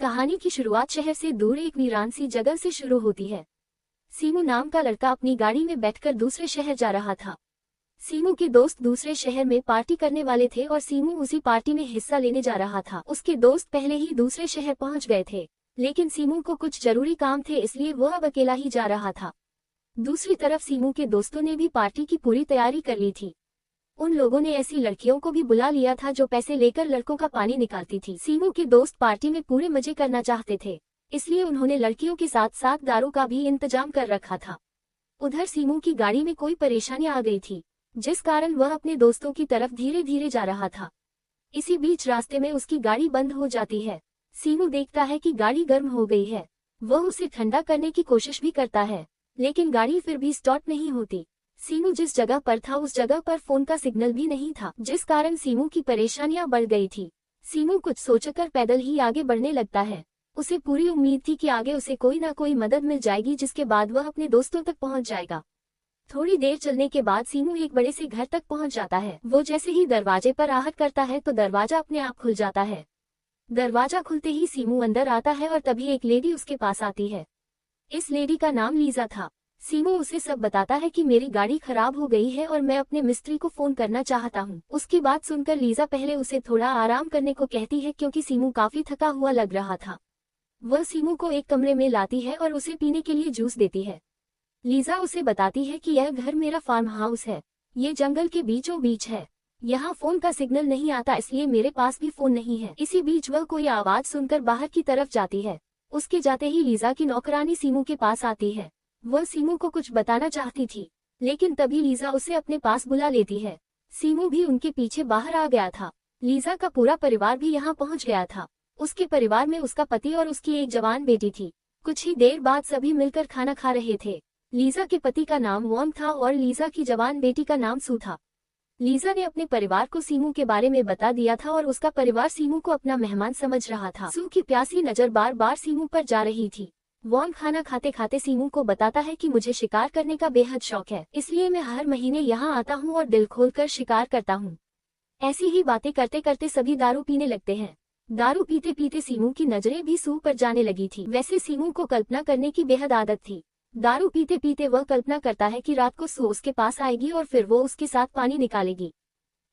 कहानी की शुरुआत शहर से दूर एक वीरान सी जगह से शुरू होती है। सीमू नाम का लड़का अपनी गाड़ी में बैठकर दूसरे शहर जा रहा था। सीमू के दोस्त दूसरे शहर में पार्टी करने वाले थे और सीमू उसी पार्टी में हिस्सा लेने जा रहा था। उसके दोस्त पहले ही दूसरे शहर पहुंच गए थे, लेकिन सीमू को कुछ जरूरी काम थे, इसलिए वह अब अकेला ही जा रहा था। दूसरी तरफ सीमू के दोस्तों ने भी पार्टी की पूरी तैयारी कर ली थी। उन लोगों ने ऐसी लड़कियों को भी बुला लिया था जो पैसे लेकर लड़कों का पानी निकालती थी। सीमू के दोस्त पार्टी में पूरे मजे करना चाहते थे, इसलिए उन्होंने लड़कियों के साथ साथ दारू का भी इंतजाम कर रखा था। उधर सीमू की गाड़ी में कोई परेशानी आ गई थी, जिस कारण वह अपने दोस्तों की तरफ धीरे धीरे जा रहा था। इसी बीच रास्ते में उसकी गाड़ी बंद हो जाती है। सीमू देखता है कि गाड़ी गर्म हो गई है। वह उसे ठंडा करने की कोशिश भी करता है, लेकिन गाड़ी फिर भी स्टार्ट नहीं होती। सीमू जिस जगह पर था उस जगह पर फोन का सिग्नल भी नहीं था, जिस कारण सीमू की परेशानियां बढ़ गई थी। सीमू कुछ सोचकर पैदल ही आगे बढ़ने लगता है। उसे पूरी उम्मीद थी कि आगे उसे कोई ना कोई मदद मिल जाएगी, जिसके बाद वह अपने दोस्तों तक पहुंच जाएगा। थोड़ी देर चलने के बाद सीमू एक बड़े से घर तक पहुंच जाता है। वो जैसे ही दरवाजे पर आहट करता है तो दरवाजा अपने आप खुल जाता है। दरवाजा खुलते ही सीमू अंदर आता है और तभी एक लेडी उसके पास आती है। इस लेडी का नाम लीजा था। सीमू उसे सब बताता है कि मेरी गाड़ी खराब हो गई है और मैं अपने मिस्त्री को फोन करना चाहता हूँ। उसकी बात सुनकर लीजा पहले उसे थोड़ा आराम करने को कहती है, क्योंकि सीमू काफी थका हुआ लग रहा था। वह सीमू को एक कमरे में लाती है और उसे पीने के लिए जूस देती है। लीजा उसे बताती है कि यह घर मेरा फार्म हाउस है, ये जंगल के बीचों बीच है, यहाँ फोन का सिग्नल नहीं आता, इसलिए मेरे पास भी फोन नहीं है। इसी बीच वह कोई आवाज सुनकर बाहर की तरफ जाती है। उसके जाते ही लीजा की नौकरानी सीमू के पास आती है। वह सीमू को कुछ बताना चाहती थी, लेकिन तभी लीजा उसे अपने पास बुला लेती है। सीमू भी उनके पीछे बाहर आ गया था। लीजा का पूरा परिवार भी यहाँ पहुँच गया था। उसके परिवार में उसका पति और उसकी एक जवान बेटी थी। कुछ ही देर बाद सभी मिलकर खाना खा रहे थे। लीजा के पति का नाम वॉन्ग था और लीजा की जवान बेटी का नाम सू था। लीजा ने अपने परिवार को सीमू के बारे में बता दिया था और उसका परिवार सीमू को अपना मेहमान समझ रहा था। सू की प्यासी नजर बार बार सीमू पर जा रही थी। वॉन्ग खाना खाते खाते सीमू को बताता है कि मुझे शिकार करने का बेहद शौक है, इसलिए मैं हर महीने यहाँ आता हूँ और दिल खोलकर शिकार करता हूँ। ऐसी ही बातें करते करते सभी दारू पीने लगते हैं। दारू पीते पीते सीमू की नजरें भी सू पर जाने लगी थी। वैसे सीमू को कल्पना करने की बेहद आदत थी। दारू पीते पीते वह कल्पना करता है कि रात को सू उसके पास आएगी और फिर वो उसके साथ पानी निकालेगी।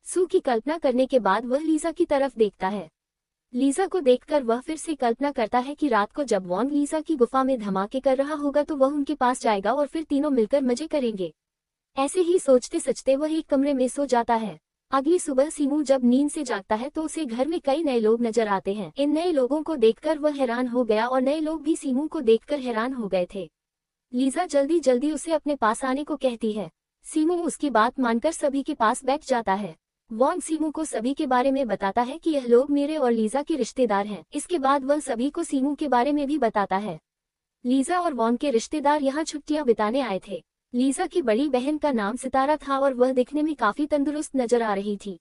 सू की कल्पना करने के बाद वह लीजा की तरफ देखता है। लीजा को देखकर वह फिर से कल्पना करता है कि रात को जब वॉन्ग लीजा की गुफा में धमाके कर रहा होगा तो वह उनके पास जाएगा और फिर तीनों मिलकर मजे करेंगे। ऐसे ही सोचते सोचते वह एक कमरे में सो जाता है। अगली सुबह सीमू जब नींद से जागता है तो उसे घर में कई नए लोग नजर आते हैं। इन नए लोगों को देखकर वह हैरान हो गया और नए लोग भी सीमू को देखकर हैरान हो गए थे। लीजा जल्दी जल्दी उसे अपने पास आने को कहती है। सीमू उसकी बात मानकर सभी के पास बैठ जाता है। वॉन्ग सीमू को सभी के बारे में बताता है कि यह लोग मेरे और लीजा के रिश्तेदार हैं। इसके बाद वह सभी को सीमू के बारे में भी बताता है। लीजा और वॉन्ग के रिश्तेदार यहाँ छुट्टियां बिताने आए थे। लीजा की बड़ी बहन का नाम सितारा था और वह दिखने में काफी तंदुरुस्त नजर आ रही थी।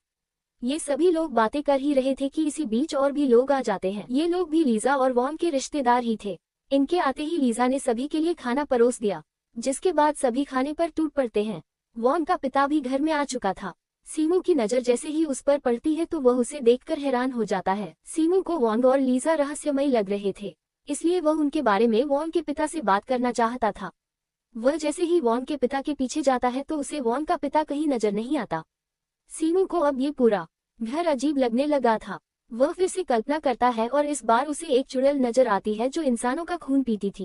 ये सभी लोग बातें कर ही रहे थे कि इसी बीच और भी लोग आ जाते हैं। ये लोग भी लीजा और वॉन्ग के रिश्तेदार ही थे। इनके आते ही लीजा ने सभी के लिए खाना परोस दिया, जिसके बाद सभी खाने पर टूट पड़ते हैं। वॉन्ग का पिता भी घर में आ चुका था। सीमू की नजर जैसे ही उस पर पड़ती है तो वह उसे देखकर हैरान हो जाता है। सीमू को वॉन्ग और लीजा रहस्यमयी लग रहे थे, इसलिए वह उनके बारे में वॉन्ग के पिता से बात करना चाहता था। वह जैसे ही वॉन्ग के पिता के पीछे जाता है तो उसे वॉन्ग का पिता कहीं नजर नहीं आता। सीमू को अब ये पूरा घर अजीब लगने लगा था। वह फिर से कल्पना करता है और इस बार उसे एक चुड़ैल नजर आती है जो इंसानों का खून पीती थी।